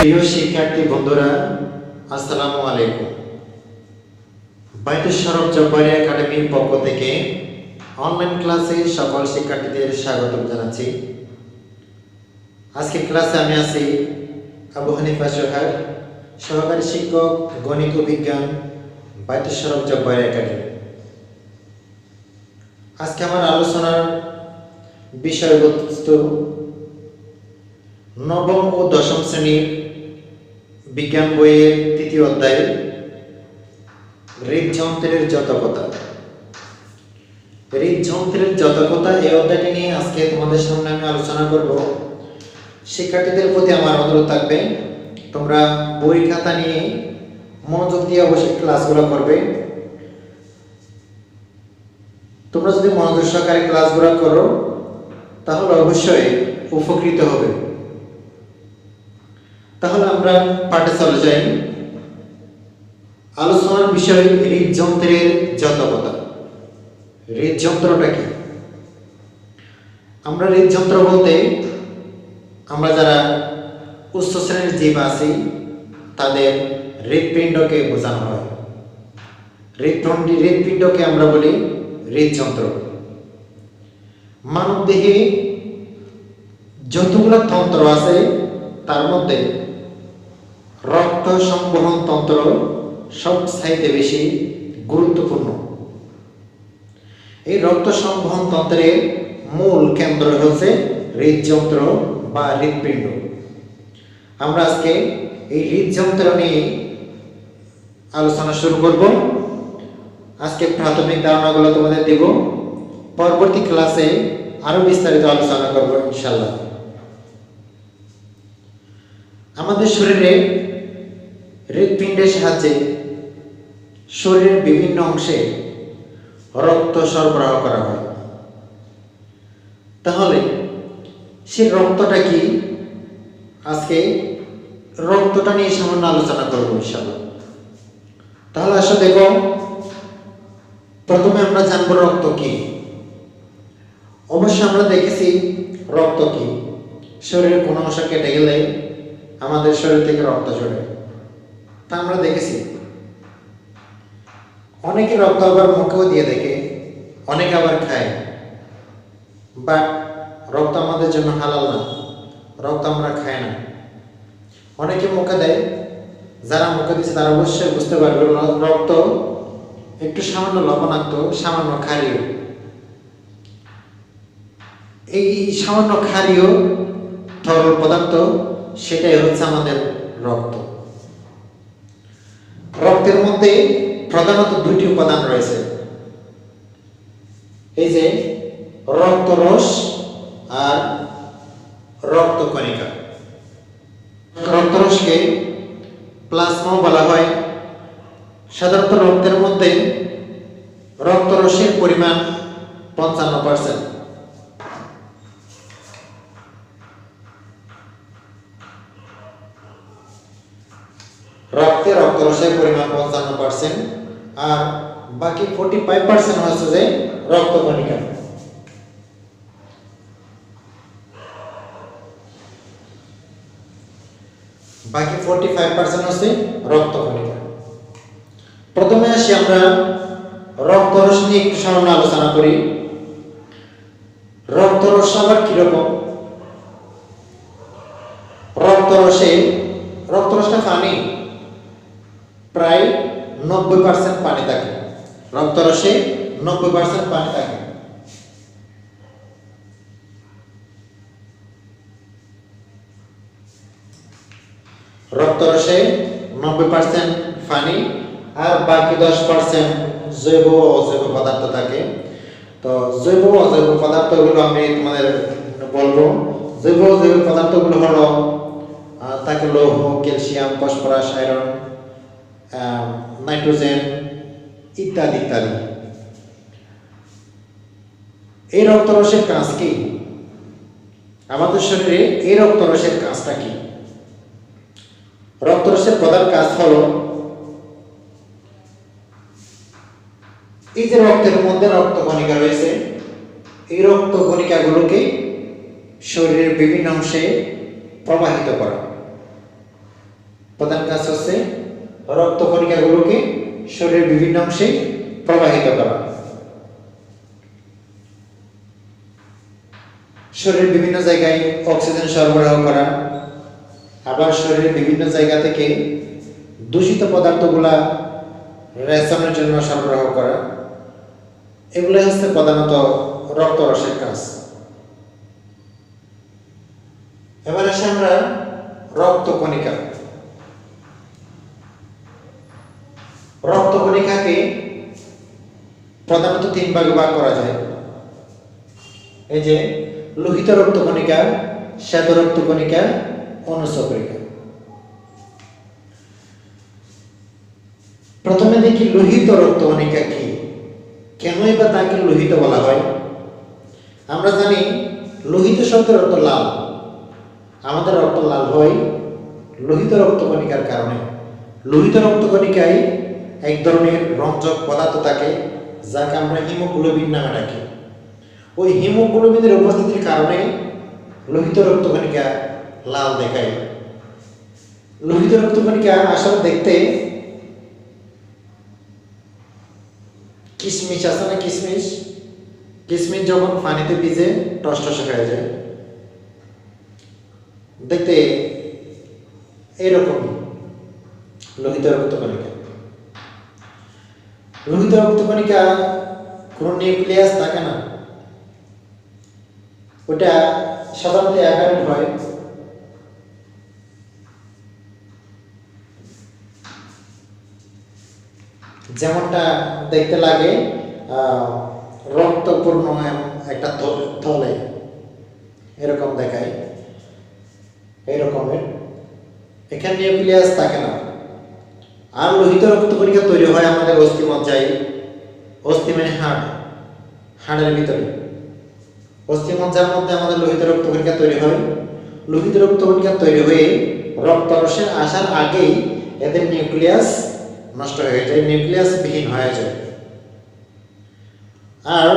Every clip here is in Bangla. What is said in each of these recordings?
প্রিয় শিক্ষার্থী বন্ধুরা, আসসালামু আলাইকুম। বাইতুস সরফ জব্বারি একাডেমির পক্ষ থেকে অনলাইন ক্লাসে সকল শিক্ষার্থীদের স্বাগত জানাচ্ছি। আজকে ক্লাসে আমি আছি আবু হানিফা সোহাগ, সহকারী শিক্ষক গণিত ও বিজ্ঞান, বাইতুস সরফ জব্বারি একাডেমি। আজকে আমার আলোচনার বিষয়বস্তু নবম ও দশম শ্রেণীর বিজ্ঞান বইয়ের তৃতীয় অধ্যায় হৃদযন্ত্রের জাতকতা। হৃদযন্ত্রের জাতকতা এই অধ্যায়টি নিয়ে আজকে তোমাদের সামনে আমি আলোচনা করব। শিক্ষার্থীদের প্রতি আমার অনুরোধ থাকবে, তোমরা বই খাতা নিয়ে মনোযোগ দিয়ে অবশ্যই ক্লাসগুলো করবে। তোমরা যদি মনোযোগ সহকারে ক্লাসগুলো করো তাহলে অবশ্যই উপকৃত হবে। তাহলে আমরা পাঠে চলে যাই। আলোচনার বিষয় হৃদযন্ত্রের জাতকতা। হৃদযন্ত্রটা কি? আমরা হৃদযন্ত্র বলতে আমরা যারা উচ্চ শ্রেণীর জীব আছি তাদের হৃদপিণ্ডকে বোঝানো হয়। হৃদপিণ্ডকে আমরা বলি হৃদযন্ত্র। মানব দেহে যতগুলো তন্ত্র আছে তার মধ্যে রক্ত সংবহন তন্ত্র সবচাইতে বেশি গুরুত্বপূর্ণ। এই রক্ত সংবহন তন্ত্রের মূল কেন্দ্র হচ্ছে হৃদযন্ত্র বা হৃদপিণ্ড। আমরা আজকে এই হৃদযন্ত্র নিয়ে আলোচনা শুরু করব। আজকে প্রাথমিক ধারণাগুলো তোমাদের দেব, পরবর্তী ক্লাসে আরো বিস্তারিত আলোচনা করব ইনশাআল্লাহ। আমাদের শরীরে হৃদপিণ্ডের সাহায্যে শরীরের বিভিন্ন অংশে রক্ত সরবরাহ করা হয়। তাহলে সে রক্তটা কি? আজকে রক্তটা নিয়ে সামান্য আলোচনা করবো ইনশাআল্লাহ। তাহলে আসো দেখো, প্রথমে আমরা জানবো রক্ত কি। অবশ্যই আমরা দেখেছি রক্ত কি। শরীরের কোনো অংশ কেটে গেলে আমাদের শরীর থেকে রক্ত ঝরে, তা আমরা দেখেছি। অনেকে রক্ত আবার মুখেও দিয়ে দেখে, অনেকে আবার খায়। বাট রক্ত আমাদের জন্য হালাল না, রক্ত আমরা খাই না। অনেকে মুখে দেয়, যারা মুখে দিচ্ছে তারা অবশ্যই বুঝতে পারবে রক্ত একটু সামান্য লবণাক্ত, সামান্য ক্ষারীয়। এই সামান্য ক্ষারীয় তরল পদার্থ, সেটাই হচ্ছে আমাদের রক্ত। রক্তের মধ্যে প্রধানত দুইটি উপাদান রয়েছে, এই যে রক্তরস আর রক্তকণিকা। রক্তরসকে প্লাজমা বলা হয়। সাধারণত রক্তের মধ্যে রক্তরসের পরিমাণ 55%। রক্তে রক্তরসের পরিমাণ 55% আর বাকি 45% হচ্ছে যে রক্তকণিকা। বাকি 45% হচ্ছে রক্তকণিকা। প্রথমে আসি আমরা রক্তরস নিয়ে একটু সামান্য আলোচনা করি। রক্তরস আবার কিরকম? রক্তরসটা পানি, প্রায় 90% পানি থাকে। রক্তরসে 90% পানি থাকে। রক্তরসে 90% পানি আর বাকি 10% জৈব ও অজৈব পদার্থ থাকে। তো জৈব ও অজৈব পদার্থগুলো আমি তোমাদের বলবো। জৈব ও অজৈব পদার্থগুলো হলো তাকে লৌহ, ক্যালসিয়াম, ফসফরাস, আয়রন, নাইট্রোজেন ইত্যাদি ইত্যাদি। এই রক্তরসের কাজ কি? আমাদের শরীরে এই রক্তরসের কাজটা কি? রক্তরসের প্রধান কাজ হলো, এই যে রক্তের মধ্যে রক্তকণিকা রয়েছে, এই রক্তকণিকাগুলোকে শরীরের বিভিন্ন অংশে প্রবাহিত করা। প্রধান কাজ হচ্ছে রক্তকণিকাগুলোকে শরীরের বিভিন্ন অংশে প্রবাহিত করা, শরীরের বিভিন্ন জায়গায় অক্সিজেন সরবরাহ করা, আবার শরীরের বিভিন্ন জায়গা থেকে দূষিত পদার্থগুলা রেচনের জন্য সরবরাহ করা। এগুলো হচ্ছে প্রধানত রক্তরসের কাজ। এবার আসে আমরা রক্তকণিকা। রক্তকণিকাকে প্রধানত 3 ভাগে ভাগ করা যায়। এই যে লোহিত রক্তকণিকা, শ্বেত রক্তকণিকা, অনুচক্রিকা। প্রথমে দেখি লোহিত রক্তকণিকা কি, কেনই বা তাকে লোহিত বলা হয়। আমরা জানি লোহিত শব্দের অর্থ লাল। আমাদের রক্ত লাল হয় লোহিত রক্তকণিকার কারণে। লোহিত রক্তকণিকায় এক ধরনের রঞ্জক পদার্থ থাকে যাকে আমরা হিমোগ্লোবিন নামে ডাকি। ওই হিমোগ্লোবিনের উপস্থিতির কারণে লোহিত রক্তকণিকা লাল দেখায়। লোহিত রক্তকণিকা আসলে দেখতে কিশমিশ আছে না, কিশমিশ কিশমিশ যখন পানিতে ভিজে টসটসে হয়ে যায়, দেখতে এরকমই লোহিত রক্তকণিকা। লোহিত রক্তকণিকা কোনো নিউক্লিয়াস থাকে না, ওটা সাধারণত অ্যাপারেন্ট হয়। যেমনটা দেখতে লাগে রক্তপূর্ণ একটা থলে এরকম দেখায়, এরকমের। এখানে নিউক্লিয়াস থাকে না। আর লোহিত রক্তকণিকা তৈরি হয় আমাদের অস্থিমজ্জায়। অস্থি মানে হাড়, হাড়ের ভিতরে অস্থিমজ্জার মধ্যে আমাদের লোহিত রক্তকণিকা তৈরি হয়। লোহিত রক্তকণিকা তৈরি হয়ে রক্তরসে আসার আগেই এদের নিউক্লিয়াস নষ্ট হয়ে যায়, নিউক্লিয়াস বিহীন হয়ে যায়। আর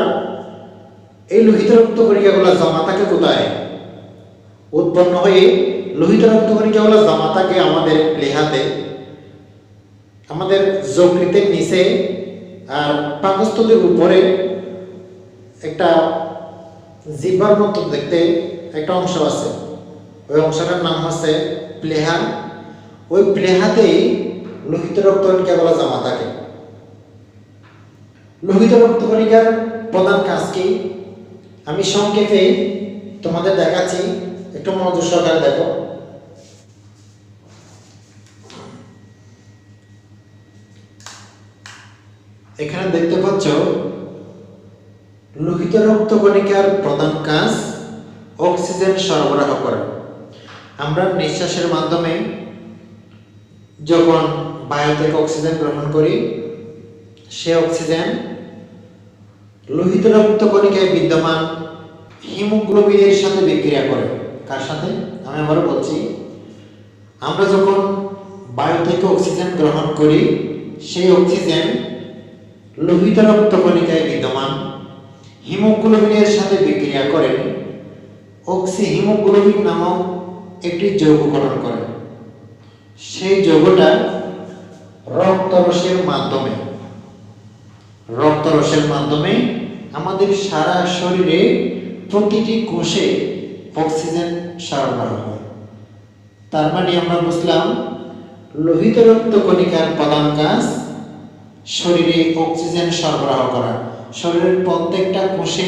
এই লোহিত রক্তকণিকাগুলো জমা থাকে কোথায়? উৎপন্ন হয়ে লোহিত রক্তকণিকাগুলো জমা থাকে আমাদের প্লেহাতে, আমাদের যকৃতের নিচে আর পাকস্থলীর উপরে একটা জিহ্বার মতো দেখতে একটা অংশ আছে। ওই অংশটার নাম হচ্ছে প্লেহা। ওই প্লেহাতেই লোহিত রক্তকণিকাগুলো জমা থাকে। লোহিত রক্তকণিকার প্রধান কাজ কি আমি সংক্ষেপে তোমাদের দেখাচ্ছি, একটু মনোযোগ সহকারে দেখো। এখানে দেখতে পাচ্ছ লোহিত রক্তকণিকার প্রধান কাজ অক্সিজেন সরবরাহ করা। আমরা নিঃশ্বাসের মাধ্যমে যখন বায়ু থেকে অক্সিজেন গ্রহণ করি, সে অক্সিজেন লোহিত রক্তকণিকায় বিদ্যমান হিমোগ্লোবিনের সাথে বিক্রিয়া করে। কার সাথে? আমি আবারও বলছি, আমরা যখন বায়ু থেকে অক্সিজেন গ্রহণ করি, সেই অক্সিজেন লোহিত রক্তকণিকায় বিদ্যমান হিমোগ্লোবিনের সাথে বিক্রিয়া করে হিমোগ্লোবিন নামক একটি যৌগ গঠন করে। সেই যৌগটা রক্তরসের মাধ্যমে আমাদের সারা শরীরে প্রতিটি কোষে অক্সিজেন সরবরাহ হয়। তার মানে আমরা বুঝলাম লোহিত রক্তকণিকার প্রধান কাজ শরীরে অক্সিজেন সরবরাহ করা, শরীরের প্রত্যেকটা কোষে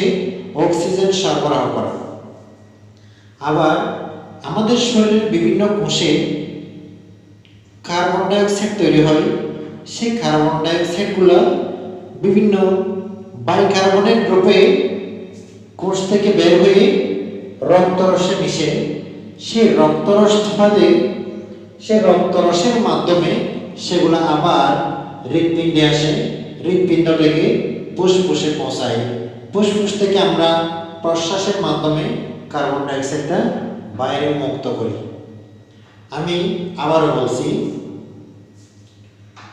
অক্সিজেন সরবরাহ করা। আবার আমাদের শরীরের বিভিন্ন কোষে কার্বন ডাইঅক্সাইড তৈরি হয়। সেই কার্বন ডাইঅক্সাইডগুলো বিভিন্ন বাইকার্বনেট রূপে কোষ থেকে বের হয়ে রক্তরসে মিশে সেই রক্তরসের মাধ্যমে সেগুলো আবার হৃৎপিণ্ডে আসে, হৃৎপিণ্ড থেকে ফুসফুসে পৌঁছায়। ফুসফুস থেকে আমরা প্রশ্বাসের মাধ্যমে কার্বন ডাইঅক্সাইডটা বাইরে মুক্ত করি। আমি আবারও বলছি,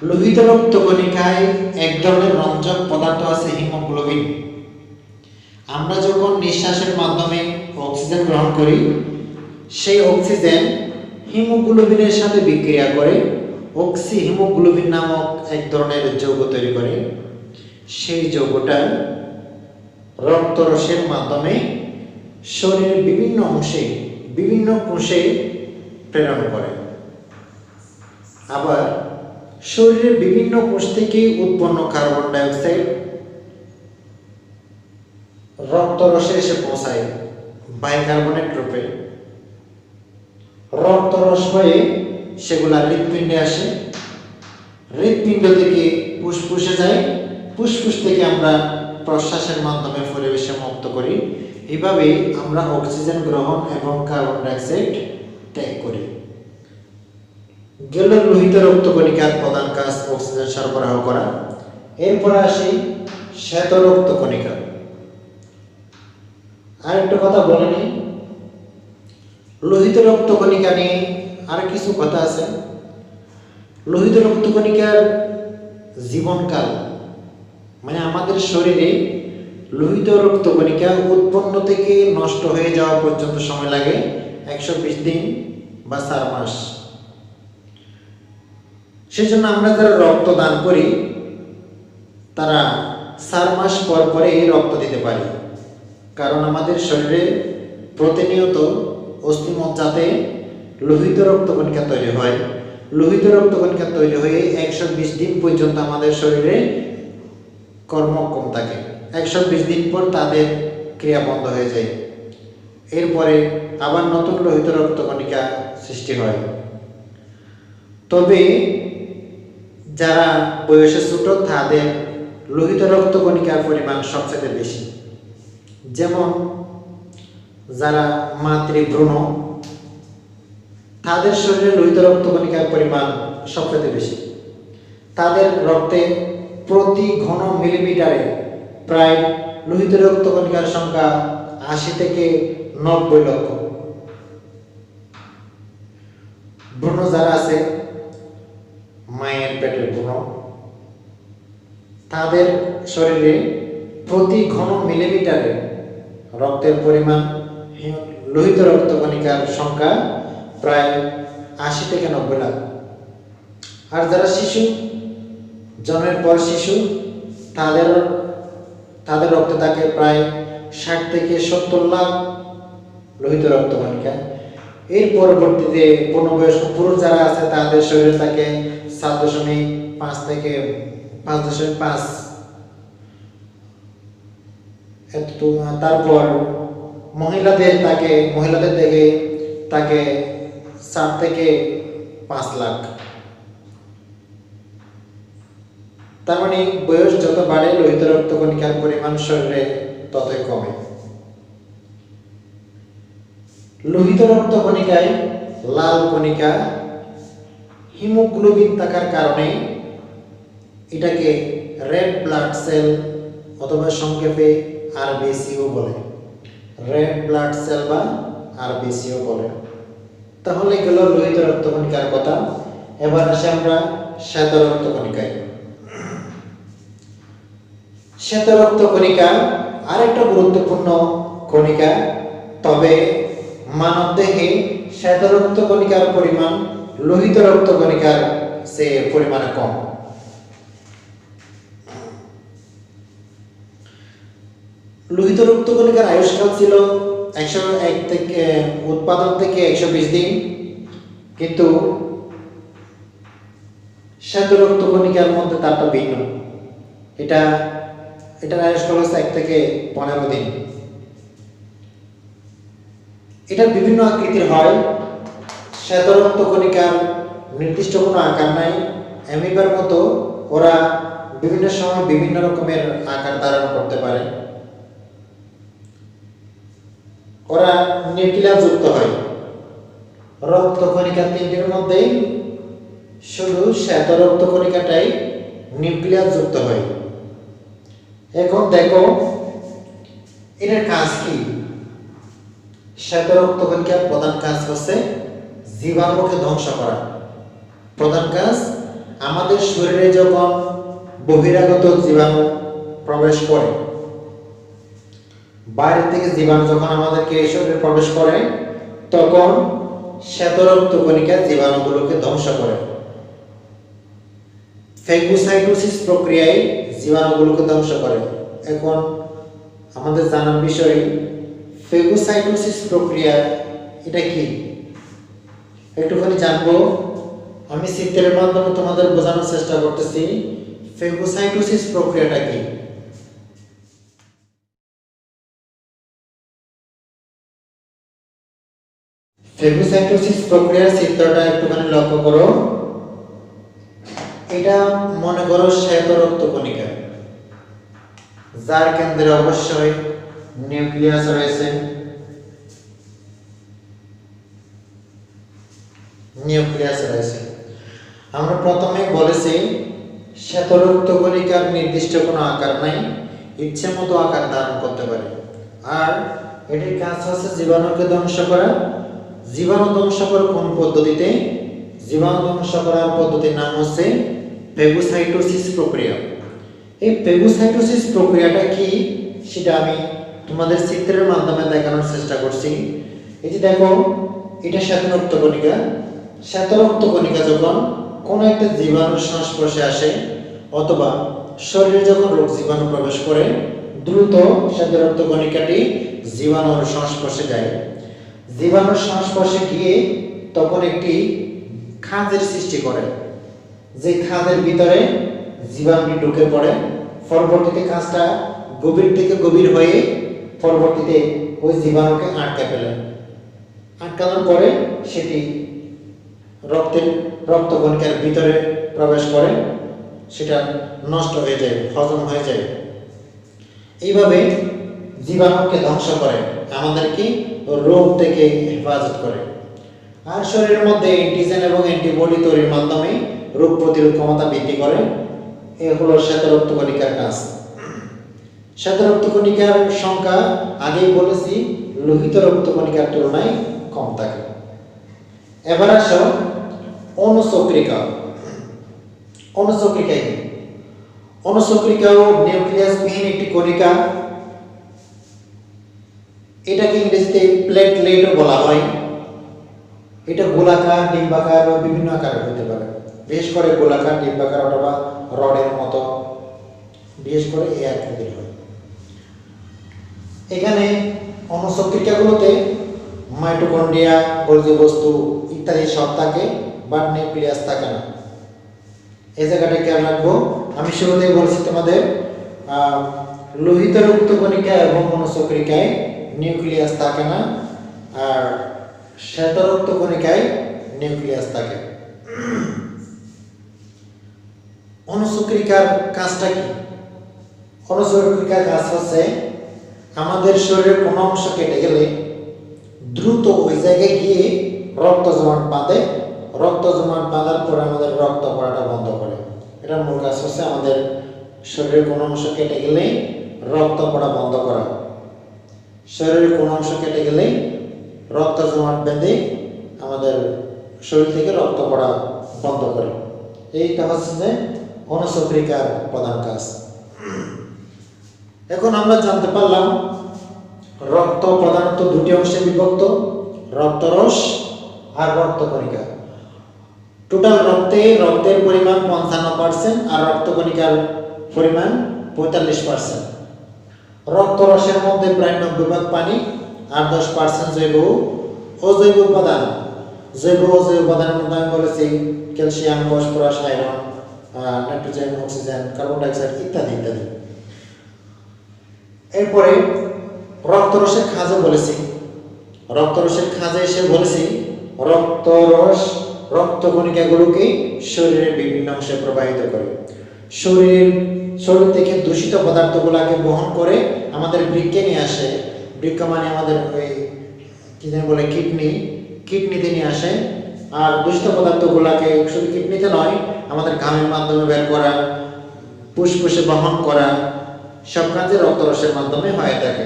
লোহিত রক্তকণিকায় এক ধরনের রঞ্জক পদার্থ আছে হিমোগ্লোবিন। আমরা যখন নিঃশ্বাসের মাধ্যমে অক্সিজেন গ্রহণ করি, সেই অক্সিজেন হিমোগ্লোবিনের সাথে বিক্রিয়া করে অক্সি হিমোগ্লোবিন নামক এক ধরনের যৌগ তৈরি করে। সেই যৌগটা রক্তরসের মাধ্যমে শরীরের বিভিন্ন অংশে বিভিন্ন কোষে প্রেরণ করে। আবার শরীরের বিভিন্ন কোষ থেকে উৎপন্ন কার্বন ডাই অক্সাইড রক্তরসে এসে পৌঁছায় বাইকার্বনেট রূপে। রক্তরস হয়ে সেগুলা হৃৎপিণ্ডে আসে, হৃৎপিণ্ড থেকে ফুসফুসে যায়, ফুসফুস থেকে আমরা প্রশ্বাসের মাধ্যমে পরিবেশে মুক্ত করি। এইভাবে আমরা অক্সিজেন গ্রহণ এবং কার্বন ডাইঅক্সাইড ত্যাগ করি। গেল লোহিত রক্তকণিকার প্রধান কাজ অক্সিজেন সরবরাহ করা। এরপরে আসি শ্বেত রক্তকণিকা। আর একটা কথা বলে নিই, লোহিত রক্তকণিকা নিয়ে আর কিছু কথা আছে। লোহিত রক্তকণিকার জীবনকাল মানে আমাদের শরীরে লোহিত রক্তকণিকা উৎপন্ন থেকে নষ্ট হয়ে যাওয়া পর্যন্ত সময় লাগে 120 দিন বা 4 মাস। সেজন্য আমরা যারা রক্ত দান করি তারা 4 মাস পর পরে রক্ত দিতে পারি, কারণ আমাদের শরীরে প্রতিনিয়ত অস্থিমজ্জাতে লোহিত রক্তকণিকা তৈরি হয়। লোহিত রক্তকণিকা তৈরি হয়ে 120 দিন পর্যন্ত আমাদের শরীরে কর্মক্ষম থাকে। 120 দিন পর তাদের ক্রিয়া বন্ধ হয়ে যায়। এরপরে আবার নতুন লোহিত রক্তকণিকা সৃষ্টি হয়। তবে যারা বয়সে ছোট তাদের লোহিত রক্তকণিকার পরিমাণ সবচেয়ে বেশি। যেমন যারা মাতৃভ্রূণ তাদের শরীরে লোহিত রক্তকণিকার পরিমাণ সবচেয়ে বেশি। তাদের রক্তে প্রতি ঘন মিলিমিটারে প্রায় লোহিত রক্তকণিকার সংখ্যা 80 থেকে 90 লক্ষ। ভ্রূণ যারা আছে মায়ের পেটের ভ্রূণ, তাদের শরীরে প্রতি ঘন মিলিমিটারে রক্তের পরিমাণ লোহিত রক্তকণিকার সংখ্যা প্রায় 80 থেকে 90 লাখ। আর যারা শিশু, জন্মের পর শিশু, তাদের রক্তে থাকে প্রায় 60 থেকে 70 লাখ লোহিত রক্তকণিকা। এর পরবর্তীতে পূর্ণবয়স্ক পুরুষ যারা আছে তাদের শরীরে থাকে 7.5 থেকে 5.5। তারপর মহিলাদের থেকে থাকে 7 থেকে 5 লাখ। তার মানে বয়স যত বাড়ে লোহিত রক্তকণিকার পরিমাণ শরীরে ততই কমে। লোহিত রক্তকণিকায় লাল কণিকা হিমোগ্লোবিন থাকার কারণে এটাকে রেড ব্লাড সেল অথবা সংক্ষেপে আরবিসিও বলে। রেড ব্লাড সেল বা আরবিসিও বলে। তাহলে গেল লোহিত রক্তকণিকার কথা। এবার আসি আমরা শ্বেত রক্তকণিকায়। শ্বেত রক্তকণিকা আরেকটা গুরুত্বপূর্ণ কণিকা, তবে মানবদেহে শ্বেত রক্তকণিকার পরিমাণ লোহিত রক্তকণিকার চেয়ে পরিমাণে কম। লোহিত রক্তকণিকার আয়ুষ্কাল ছিল 101 থেকে উৎপাদন থেকে 120 দিন, কিন্তু শ্বেত রক্তকণিকার মধ্যে তারটা ভিন্ন। এটার আয়ুষ্কাল হচ্ছে 1 থেকে 15 দিন। এটা বিভিন্ন আকৃতির হয়। শ্বেত রক্তকণিকার নির্দিষ্ট কোনো আকার নাই। অ্যামিবার মতো ওরা বিভিন্ন সময় বিভিন্ন রকমের আকার ধারণ করতে পারে। ওরা নিউক্লিয়াস যুক্ত হয়। রক্তকণিকা 3টির মধ্যে শুধু শ্বেত রক্তকণিকাটাই নিউক্লিয়াস যুক্ত হয়। এখন দেখো এটার কাজ কি। শ্বেত রক্তকণিকার প্রধান কাজ হচ্ছে জীবাণুকে ধ্বংস করা। প্রধান কাজ, আমাদের শরীরে যখন বহিরাগত জীবাণু প্রবেশ করে, বাইরে থেকে জীবাণু যখন আমাদেরকে শরীরে প্রবেশ করে, তখন শ্বেত রক্তকণিকা জীবাণুগুলোকে ধ্বংস করে। ফেগোসাইটোসিস প্রক্রিয়ায় জীবাণুগুলোকে ধ্বংস করে। এখন আমাদের জানার বিষয় ফেগোসাইটোসিস প্রক্রিয়া এটা কি একটুখানি জানবো। আমি চিত্রের মাধ্যমে তোমাদের বোঝানোর চেষ্টা করতেছি ফেগোসাইটোসিস প্রক্রিয়াটা কি। ফেগোসাইটোসিস প্রক্রিয়ার চিত্রটা একটুখানি লক্ষ্য করো। এটা মনে করো শ্বেত রক্তকণিকা, যার কেন্দ্রে অবশ্যই নিউক্লিয়াস রয়েছে। আমরা প্রথমে বলেছি শ্বেত রক্তকণিকার নির্দিষ্ট কোনো আকার নাই, ইচ্ছে মতো আকার ধারণ করতে পারে। আর এটির কাজ হচ্ছে জীবাণুকে ধ্বংস করা। জীবাণু ধ্বংস করা কোন পদ্ধতিতে? জীবাণু ধ্বংস করার পদ্ধতির নাম হচ্ছে ফেগোসাইটোসিস প্রক্রিয়া। এই ফেগোসাইটোসিস প্রক্রিয়াটা কি সেটা আমি তোমাদের চিত্রের মাধ্যমে দেখানোর চেষ্টা করছি। এই যে দেখো, এটা শ্বেত রক্তকণিকা। শ্বেত রক্তকণিকা যখন কোনো একটা জীবাণুর সংস্পর্শে আসে অথবা শরীরে যখন রোগ জীবাণু প্রবেশ করে, দ্রুত শ্বেত রক্তকণিকাটি জীবাণুর সংস্পর্শে যায়। জীবাণুর সংস্পর্শে গিয়ে তখন একটি খাঁজের সৃষ্টি করে, যে খাঁজের ভিতরে জীবাণুটি ঢুকে পড়ে। পরবর্তীতে খাঁজটা গভীর থেকে গভীর হয়ে পরবর্তীতে ওই জীবাণুকে আটকে ফেলে। আটকানোর পরে সেটি রক্তকণিকার ভিতরে প্রবেশ করে, সেটা নষ্ট হয়ে যায়, হজম হয়ে যায়। এইভাবে জীবাণুকে ধ্বংস করে, আমাদেরকে রোগ থেকে হেফাজত করে। আর শরীরের মধ্যে অ্যান্টিজেন এবং অ্যান্টিবডি তৈরির মাধ্যমে রোগ প্রতিরোধ ক্ষমতা বৃদ্ধি করে। এ হলো শ্বেত রক্তকণিকার কাজ। শ্বেত রক্তকণিকার সংখ্যা আগেই বলেছি লোহিত রক্তকণিকার তুলনায় কম থাকে। এবার আসো অনুচক্রিকা। অনুচক্রিকা কি? অনুচক্রিকাও নিউক্লিয়াসবিহীন একটি কণিকা। এটাকে ইংরেজিতে প্লেটলেটও বলা হয়। এটা গোলাকার, ডিম্বাকার বা বিভিন্ন আকারের হতে পারে। বিশেষ করে গোলাকার, ডিম্বাকার অথবা রডের মতো, বিশেষ করে এই আকৃতির হয়। এখানে অনুচক্রিকাগুলোতে মাইটোকন্ড্রিয়া, গোলজি বস্তু ইত্যাদি সব থাকে, বাট নিউক্লিয়াস থাকে না। এই জায়গাটা খেয়াল রাখবো। আমি শুরুতেই বলছি তোমাদের লোহিত রক্তকণিকা এবং অনুচক্রিকায় নিউক্লিয়াস থাকে না, আর শ্বেত রক্তকণিকায় নিউক্লিয়াস থাকে। অনুচক্রিকার কাজটা কি? অনুচক্রিকার কাজ হচ্ছে আমাদের শরীরের কোনো অংশ কেটে গেলে দ্রুত ওই জায়গায় গিয়ে রক্ত জমাট বাঁধে। রক্ত জমাট বাঁধার পরে আমাদের রক্ত পড়াটা বন্ধ করে। এটার মূল কাজ হচ্ছে আমাদের শরীরের কোনো অংশ কেটে গেলে রক্ত পড়া বন্ধ করা। শরীরের কোনো অংশ কেটে গেলে রক্ত জমাট বেঁধে আমাদের শরীর থেকে রক্ত পড়া বন্ধ করে। এইটা হচ্ছে যে অনুচক্রিকার প্রধান কাজ। এখন আমরা জানতে পারলাম রক্ত প্রধানত দুটি অংশে বিভক্ত, রক্তরস আর রক্তকণিকা। টোটাল রক্তের পরিমাণ 55% আর রক্তকণিকার পরিমাণ 45%। রক্তরসের মধ্যে প্রায় 90% পানি আর 10% জৈব অজৈব উপাদান। জৈব অজৈব উপাদানের মধ্যে আমি বলেছি calcium, phosphorus, iron, nitrogen, oxygen, carbon dioxide ইত্যাদি ইত্যাদি। এরপরে রক্তরসের খাঁজে বলেছি, রক্তরসের খাঁজে এসে বলেছি রক্তরস রক্তকণিকাগুলোকে শরীরের বিভিন্ন অংশে প্রবাহিত করে। শরীর থেকে দূষিত পদার্থগুলোকে বহন করে আমাদের বৃক্কে নিয়ে আসে। বৃক্ক মানে আমাদের ওই কি যেন বলে কিডনিতে নিয়ে আসে। আর দূষিত পদার্থগুলোকে শুধু কিডনিতে নয়, আমাদের ঘামের মাধ্যমে বের করা, ফুসফুসে বহন করা, সব কাজে রক্তরসের মাধ্যমে হয়ে থাকে।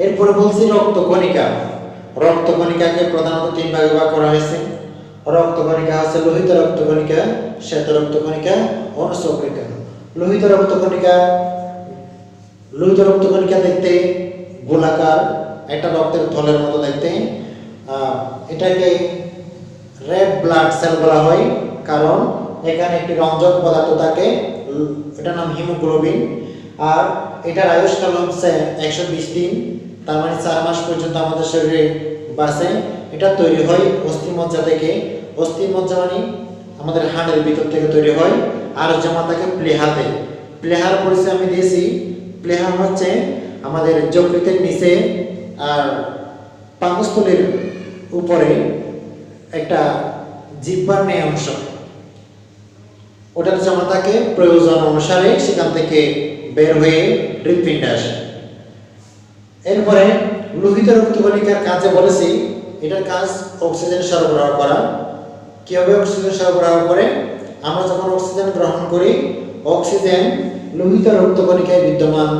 এরপরে বলছি রক্তকণিকা। রক্তকণিকাকে প্রধানত তিন ভাগে ভাগ করা হয়েছে। রক্তকণিকা হচ্ছে লোহিত রক্তকণিকা, শ্বেত রক্তকণিকা, অনুচক্রিকা। লোহিত রক্তকণিকা দেখতে গোলাকার, একটা রক্তের থলের মতো দেখতে। এটাকে রেড ব্লাড সেল বলা হয়, কারণ এখানে একটি রঞ্জক পদার্থ থাকে, এটার নাম হিমোগ্লোবিন। আর এটার আয়ুষ্কাল হচ্ছে 120 দিন, তার মানে 4 মাস পর্যন্ত আমাদের শরীরে বাঁচে। এটা তৈরি হয় অস্থিমজ্জা থেকে। অস্থিমজ্জা মানে আমাদের হাড়ের ভিতর থেকে তৈরি হয়। আর জমা থাকে প্লেহাতে। প্লেহার পরিচয় আমি দিয়েছি। প্লেহা হচ্ছে আমাদের যকৃতের নিচে আর পাকস্থলীর উপরে একটা জিহ্বার ন্যায় অংশ, ওটার জমা থাকে, প্রয়োজন অনুসারে সেখান থেকে বের হয়ে হৃৎপিণ্ডে আসে। এরপরে লোহিত রক্তকণিকার কাজে বলেছি, এটার কাজ অক্সিজেন সরবরাহ করা। কিভাবে অক্সিজেন সরবরাহ করে? আমরা যখন অক্সিজেন গ্রহণ করি, অক্সিজেন লোহিত রক্তকণিকায় বিদ্যমান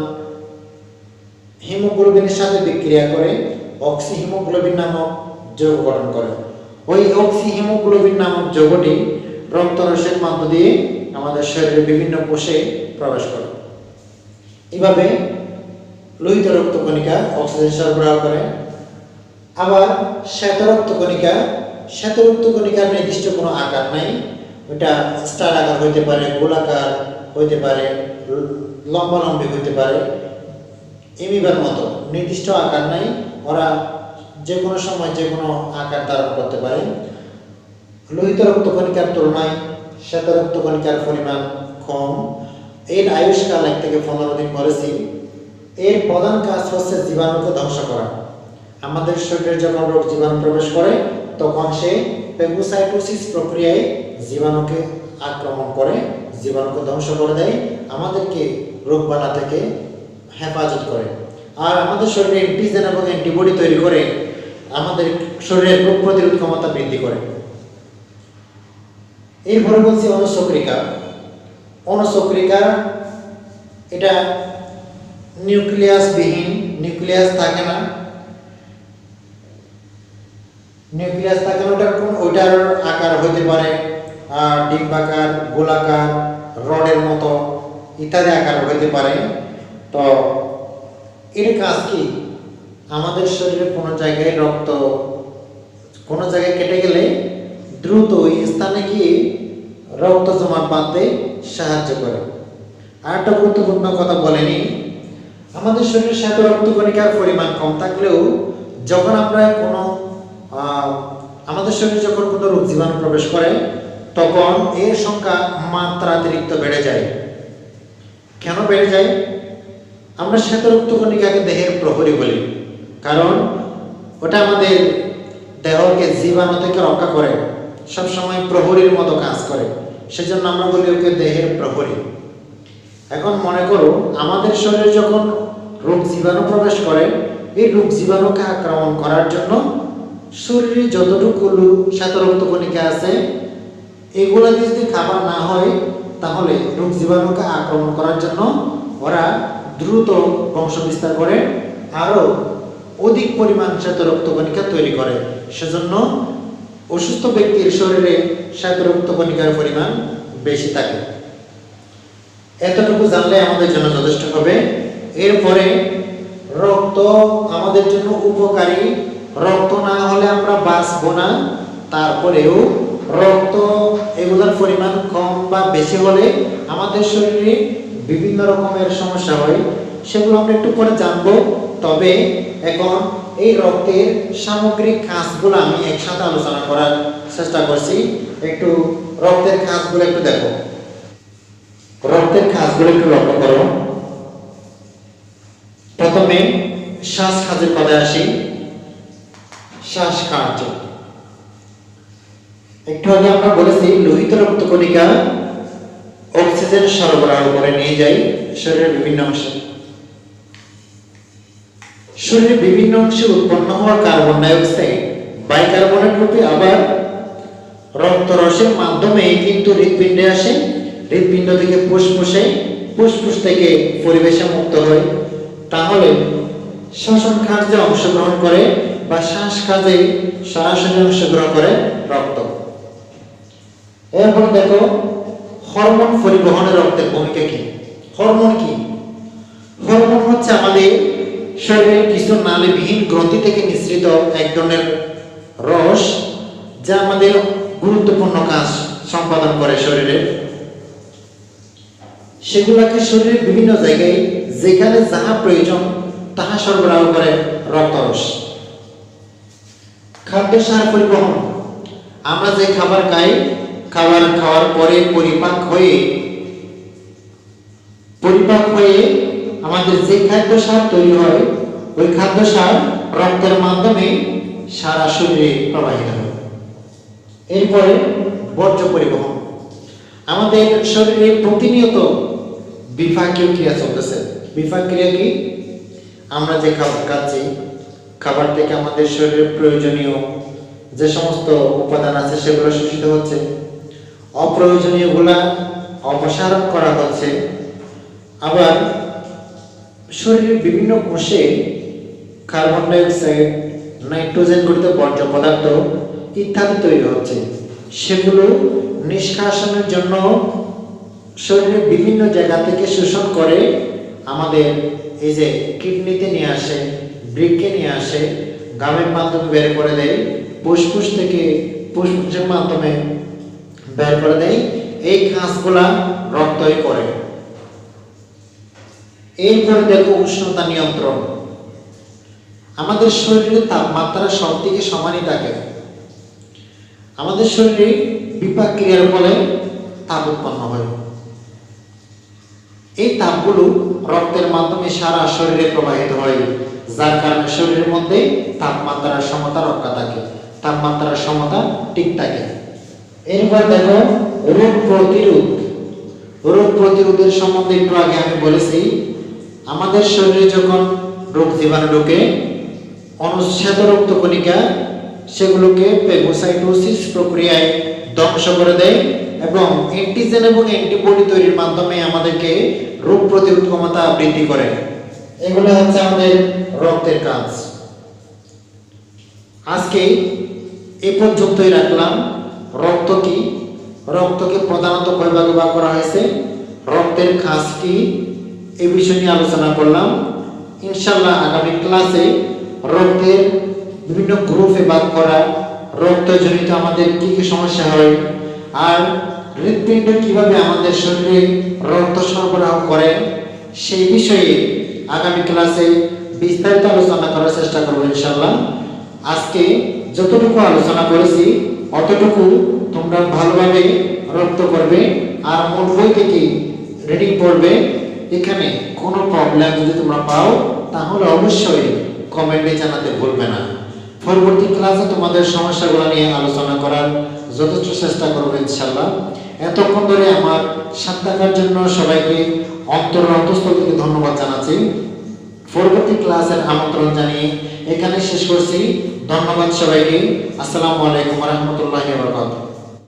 হিমোগ্লোবিনের সাথে বিক্রিয়া করে অক্সি হিমোগ্লোবিন নামক যৌগ গঠন করে। ওই অক্সি হিমোগ্লোবিন নামক যৌগটি রক্তরসের মধ্য দিয়ে আমাদের শরীরের বিভিন্ন কোষে প্রবেশ করে। এইভাবে লোহিত রক্তকণিকা অক্সিজেন সরবরাহ করে। আবার শ্বেত রক্তকণিকা, শ্বেত রক্তকণিকার নির্দিষ্ট কোনো আকার নাই। ওটা স্টার আকার হইতে পারে, গোলাকার হইতে পারে, লম্বালম্বী হইতে পারে, এমিবার মতো নির্দিষ্ট আকার নাই। ওরা যে কোনো সময় যে কোনো আকার ধারণ করতে পারে। লোহিত রক্তকণিকার তুলনায় শ্বেত রক্তকণিকার পরিমাণ কম। এর আয়ুষ্কাল 1 থেকে 15 দিন বলেছি। এর প্রধান কাজ হচ্ছে জীবাণুকে ধ্বংস করা। আমাদের শরীরে যখন রোগ জীবাণু প্রবেশ করে, তখন সে ফেগোসাইটোসিস প্রক্রিয়ায় জীবাণুকে আক্রমণ করে, জীবাণুকে ধ্বংস করে দেয়, আমাদেরকে রোগবালা থেকে হেফাজত করে। আর আমাদের শরীরে অ্যান্টিজেন এবং অ্যান্টিবডি তৈরি করে আমাদের শরীরের রোগ প্রতিরোধ ক্ষমতা বৃদ্ধি করে। এরপরে বলছি অনুচক্রিকা। অনুচক্রিকা এটা নিউক্লিয়াসবিহীন, নিউক্লিয়াস থাকে না, ওটার আকার হইতে পারে ডিম্বাকার, গোলাকার, রডের মতো ইত্যাদি আকার হইতে পারে। তো এর কাজ কি? আমাদের শরীরে কোনো জায়গায় রক্ত কোনো জায়গায় কেটে গেলে দ্রুত ওই স্থানে গিয়ে রক্ত জমাট বাঁধতে সাহায্য করে। আর একটা গুরুত্বপূর্ণ কথা বলেনি, আমাদের শরীরে শ্বেত রক্তকণিকার পরিমাণ কম থাকলেও যখন আমরা আমাদের শরীরে যখন কোনো রোগ জীবাণু প্রবেশ করে, তখন এর সংখ্যা মাত্রাতিরিক্ত বেড়ে যায়। কেন বেড়ে যায়? আমরা শ্বেত রক্তকণিকাকে দেহের প্রহরী বলি, কারণ ওটা আমাদের দেহকে জীবাণু থেকে রক্ষা করে, সবসময় প্রহরীর মতো কাজ করে, সেজন্য আমরা বলি ওকে দেহের প্রহরী। এখন মনে করো আমাদের শরীরে যখন রোগ জীবাণু প্রবেশ করে, এই রোগ জীবাণুকে আক্রমণ করার জন্য শরীরে যতটুকু শ্বেত রক্তকণিকা আছে, এগুলো যদি খাবার না হয়, তাহলে রোগ জীবাণুকে আক্রমণ করার জন্য ওরা দ্রুত বংশ বিস্তার করে, আরও অধিক পরিমাণ শ্বেত রক্তকণিকা তৈরি করে। সেজন্য অসুস্থ ব্যক্তির শরীরে শ্বেত রক্তকণিকার পরিমাণ বেশি থাকে। এতটুকু জানলে আমাদের জন্য যথেষ্ট হবে। এরপরে রক্ত আমাদের জন্য উপকারী। রক্ত না হলে আমরা বাঁচবো না। তারপরেও রক্ত এগুলোর পরিমাণ কম বা বেশি হলে আমাদের শরীরে বিভিন্ন রকমের সমস্যা হয়, সেগুলো আমরা একটু পরে জানবো। তবে এখন এই রক্তের সামগ্রিক কাজগুলো আমি একসাথে আলোচনা করার চেষ্টা করছি। একটু রক্তের কাজগুলো একটু দেখো। রক্তের কাজগুলো একটু লক্ষ্য করো। প্রথমে শ্বাসকার্যের কথায় আসি। শ্বাসকার্য একটু আগে আমরা বলেছি লোহিত রক্তকণিকা অক্সিজেন সরবরাহ করে নিয়ে যায় শরীরের বিভিন্ন অংশে। শরীরের বিভিন্ন অংশে উৎপন্ন হওয়া কার্বন ডাই অক্সাইড বাইকার্বনেট রূপে আবার রক্তরসের মাধ্যমে কিন্তু হৃৎপিণ্ডে আসে। হৃৎপিণ্ড থেকে ফুসফুসে, ফুসফুস থেকে পরিবেশে মুক্ত হয়। তাহলে শ্বসন কার্যে অংশগ্রহণ করে বা শ্বাস কাজে সরাসরি অংশগ্রহণ করে রক্ত। এরপর দেখো হরমোন পরিবহনে রক্তের ভূমিকা কি। হরমোন কি? হরমোন হচ্ছে আমাদের শরীরের কিছু নালীবিহীন গ্রন্থি থেকে নিঃসৃত এক ধরনের রস, যা আমাদের গুরুত্বপূর্ণ কাজ সম্পাদন করে শরীরে, সেগুলোকে শরীরের বিভিন্ন জায়গায় যেখানে যাহা প্রয়োজন তাহা সরবরাহ করে রক্তরস। খাদ্য সার পরিবহন, আমরা যে খাবার খাই, খাবার খাওয়ার পরে পরিপাক হয়ে আমাদের যে খাদ্য সার তৈরি হয়, ওই খাদ্য সার রক্তের মাধ্যমে সারা শরীরে প্রবাহিত হয়। এরপরে বর্জ্য পরিবহন, আমাদের শরীরে প্রতিনিয়ত বিপাকীয় ক্রিয়া চলতেছে। বিপাক ক্রিয়া কি? আমরা যে খাবার খাচ্ছি, খাবার থেকে আমাদের শরীরে প্রয়োজনীয় যে সমস্ত উপাদান আছে সেগুলো শোষিত হচ্ছে, অপ্রয়োজনীয়গুলা অপসারণ করা হচ্ছে, আবার শরীরের বিভিন্ন কোষে কার্বন ডাইঅক্সাইড, নাইট্রোজেন গঠিত বর্জ্য পদার্থ ইত্যাদি তৈরি হচ্ছে। সেগুলো নিষ্কাশনের জন্য শরীরের বিভিন্ন জায়গা থেকে শোষণ করে আমাদের এই যে কিডনিতে নিয়ে আসে, বৃক্কে নিয়ে আসে, গামের মাধ্যমে বের করে দেয়, ফুসফুস থেকে ফুসফুসের মাধ্যমে বের করে দেয়। এই কাজগুলা রক্তই করে। এরপরে দেখো উষ্ণতা নিয়ন্ত্রণ, আমাদের শরীরের তাপমাত্রা সব দিকে সমানই থাকে। আমাদের শরীরে বিপাক ক্রিয়ার ফলে তাপ উৎপন্ন হয়। এই তাপগুলো রক্তের মাধ্যমে সারা শরীরে প্রবাহিত হয়, যার কারণে শরীরের মধ্যে তাপমাত্রার সমতা রক্ষা থাকে, তাপমাত্রার সমতা ঠিক থাকে। এরপর দেখো রোগ প্রতিরোধ। রোগ প্রতিরোধের সম্বন্ধে একটু আগে আমি বলেছি, আমাদের শরীরে যখন রোগ জীবাণু ঢোকে, অনুচ্ছেদ রক্তকণিকা সেগুলোকে ফেগোসাইটোসিস প্রক্রিয়ায় ধ্বংস করে দেয় এবং অ্যান্টিজেন এবং অ্যান্টিবডি তৈরির মাধ্যমে আমাদেরকে রোগ প্রতিরোধ ক্ষমতা বৃদ্ধি করে। এগুলো হচ্ছে আমাদের রক্তের কাজ। আজকে এ পর্যন্তই রাখলাম। রক্ত কি? রক্তকে প্রধানত কয় ভাগে ভাগ করা হয়েছে? রক্তের কাজ কি এই বিষয় নিয়ে আলোচনা করলাম। ইনশাআল্লাহ আগামী ক্লাসে রক্তের বিভিন্ন গ্রুপে ভাগ করা, রক্তজনিত আমাদের কি কি সমস্যা হয়, আর হৃৎপিণ্ড কিভাবে আমাদের শরীরে রক্ত সরবরাহ করে, সেই বিষয়ে আগামী ক্লাসে বিস্তারিত আলোচনা করার চেষ্টা করবো ইনশাআল্লাহ। আজকে যতটুকু আলোচনা করেছি অতটুকু তোমরা ভালোভাবে রপ্ত করবে আর মূল বই থেকে রিডিং পড়বে। এখানে কোনো প্রবলেম যদি তোমরা পাও তাহলে অবশ্যই কমেন্টে জানাতে ভুলবে না। পরবর্তী ক্লাসে তোমাদের সমস্যাগুলো নিয়ে আলোচনা করার যথেষ্ট চেষ্টা করবো ইনশাআল্লাহ। এতক্ষণ ধরে আমার সাথে থাকার জন্য সবাইকে অন্তঃস্থল থেকে ধন্যবাদ জানাচ্ছি। পরবর্তী ক্লাসের আমন্ত্রণ জানিয়ে এখানে শেষ করছি। ধন্যবাদ সবাইকে। আসসালামু আলাইকুম ওয়া রাহমাতুল্লাহি ওয়া বারাকাতুহু।